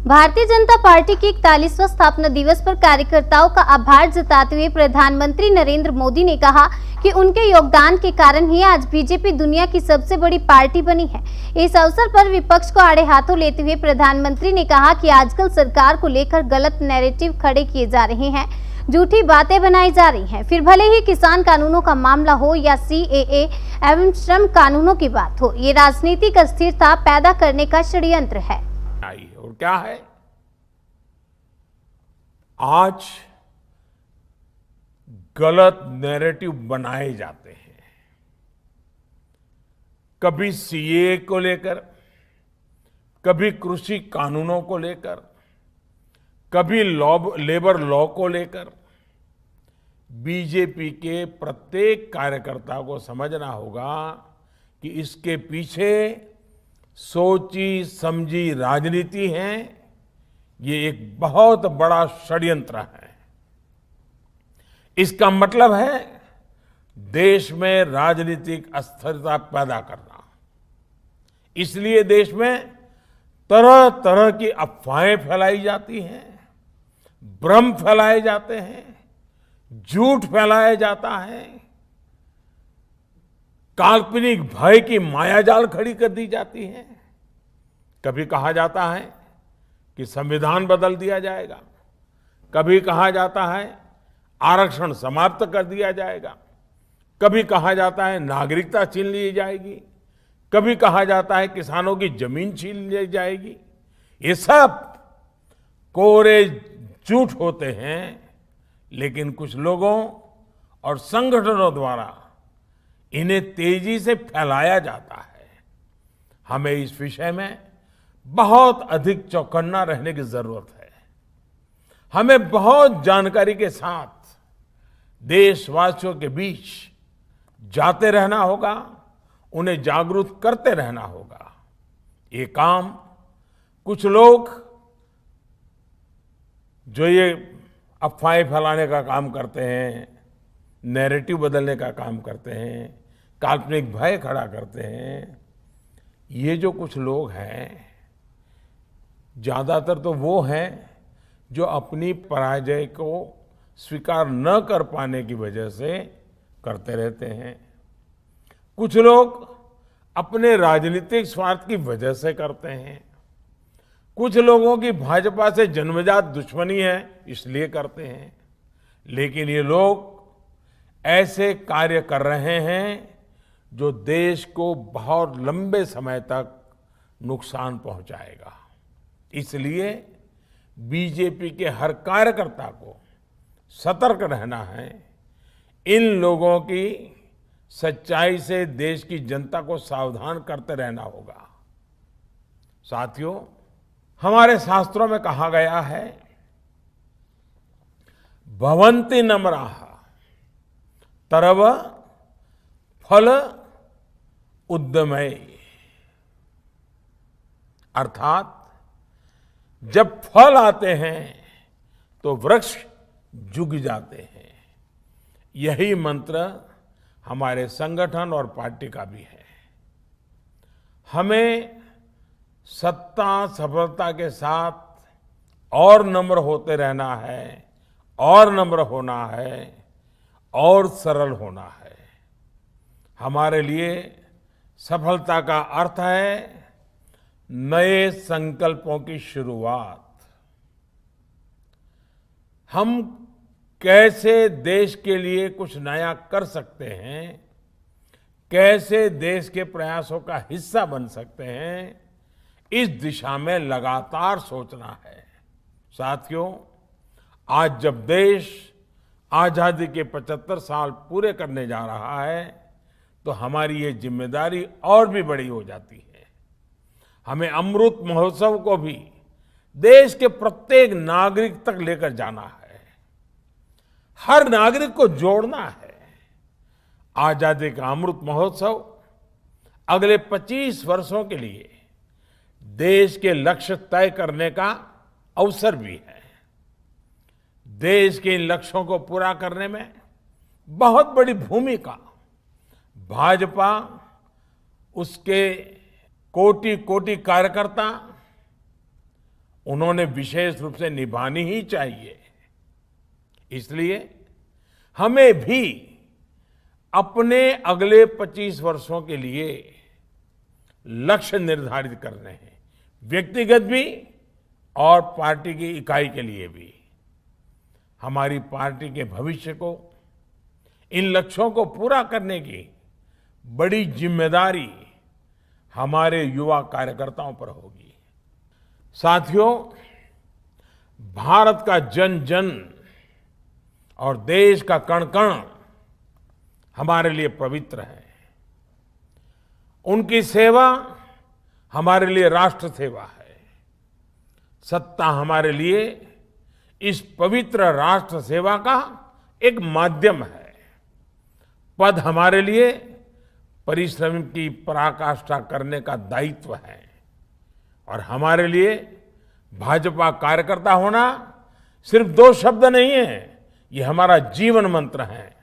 Bharatiya Janata party के 41वां स्थापना दिवस पर कार्यकर्ताओं का आभार जताते हुए प्रधानमंत्री नरेंद्र मोदी ने कहा कि उनके योगदान के कारण ही आज बीजेपी दुनिया की सबसे बड़ी पार्टी बनी है। इस अवसर पर विपक्ष को आड़े हाथों लेते हुए प्रधानमंत्री ने कहा कि आजकल सरकार को लेकर गलत नैरेटिव खड़े किए जा रहे हैं, झूठी बातें बनाई जा रही हैं। फिर भले ही किसान कानूनों का मामला हो या सीएए एवं श्रम कानूनों की बात हो, ये राजनीतिक अस्थिरता पैदा करने का षड्यंत्र है। और क्या है, आज गलत नैरेटिव बनाए जाते हैं। कभी सीएए को लेकर, कभी कृषि कानूनों को लेकर, कभी लेबर लॉ को लेकर। बीजेपी के प्रत्येक कार्यकर्ता को समझना होगा कि इसके पीछे सोची समझी राजनीति है। ये एक बहुत बड़ा षड्यंत्र है। इसका मतलब है देश में राजनीतिक अस्थिरता पैदा करना। इसलिए देश में तरह तरह की अफवाहें फैलाई जाती हैं, भ्रम फैलाए जाते हैं, झूठ फैलाया जाता है, काल्पनिक भय की मायाजाल खड़ी कर दी जाती है। कभी कहा जाता है कि संविधान बदल दिया जाएगा, कभी कहा जाता है आरक्षण समाप्त कर दिया जाएगा, कभी कहा जाता है नागरिकता छीन ली जाएगी, कभी कहा जाता है किसानों की जमीन छीन ली जाएगी। ये सब कोरे झूठ होते हैं, लेकिन कुछ लोगों और संगठनों द्वारा इन्हें तेजी से फैलाया जाता है। हमें इस विषय में बहुत अधिक चौकन्ना रहने की जरूरत है। हमें बहुत जानकारी के साथ देशवासियों के बीच जाते रहना होगा, उन्हें जागरूक करते रहना होगा। ये काम कुछ लोग जो ये अफवाहें फैलाने का काम करते हैं, नैरेटिव बदलने का काम करते हैं, काल्पनिक भय खड़ा करते हैं, ये जो कुछ लोग हैं, ज्यादातर तो वो हैं जो अपनी पराजय को स्वीकार न कर पाने की वजह से करते रहते हैं। कुछ लोग अपने राजनीतिक स्वार्थ की वजह से करते हैं। कुछ लोगों की भाजपा से जन्मजात दुश्मनी है, इसलिए करते हैं। लेकिन ये लोग ऐसे कार्य कर रहे हैं जो देश को बहुत लंबे समय तक नुकसान पहुंचाएगा। इसलिए बीजेपी के हर कार्यकर्ता को सतर्क रहना है। इन लोगों की सच्चाई से देश की जनता को सावधान करते रहना होगा। साथियों, हमारे शास्त्रों में कहा गया है, भवन्ति नम्राः तरव फल उद्यमय। अर्थात जब फल आते हैं तो वृक्ष झुक जाते हैं। यही मंत्र हमारे संगठन और पार्टी का भी है। हमें सत्ता सफलता के साथ और नम्र होते रहना है, और नम्र होना है, और सरल होना है। हमारे लिए सफलता का अर्थ है नए संकल्पों की शुरुआत। हम कैसे देश के लिए कुछ नया कर सकते हैं, कैसे देश के प्रयासों का हिस्सा बन सकते हैं, इस दिशा में लगातार सोचना है। साथियों, आज जब देश आजादी के 75 साल पूरे करने जा रहा है, तो हमारी ये जिम्मेदारी और भी बड़ी हो जाती है। हमें अमृत महोत्सव को भी देश के प्रत्येक नागरिक तक लेकर जाना है, हर नागरिक को जोड़ना है। आजादी का अमृत महोत्सव अगले 25 वर्षों के लिए देश के लक्ष्य तय करने का अवसर भी है। देश के इन लक्ष्यों को पूरा करने में बहुत बड़ी भूमिका भाजपा, उसके कोटि कोटि कार्यकर्ता उन्होंने विशेष रूप से निभानी ही चाहिए। इसलिए हमें भी अपने अगले 25 वर्षों के लिए लक्ष्य निर्धारित करने हैं, व्यक्तिगत भी और पार्टी की इकाई के लिए भी। हमारी पार्टी के भविष्य को, इन लक्ष्यों को पूरा करने की बड़ी जिम्मेदारी हमारे युवा कार्यकर्ताओं पर होगी। साथियों, भारत का जन जन और देश का कण कण हमारे लिए पवित्र है। उनकी सेवा हमारे लिए राष्ट्र सेवा है। सत्ता हमारे लिए इस पवित्र राष्ट्र सेवा का एक माध्यम है। पद हमारे लिए परिश्रम की पराकाष्ठा करने का दायित्व है। और हमारे लिए भाजपा कार्यकर्ता होना सिर्फ 2 शब्द नहीं है, ये हमारा जीवन मंत्र है।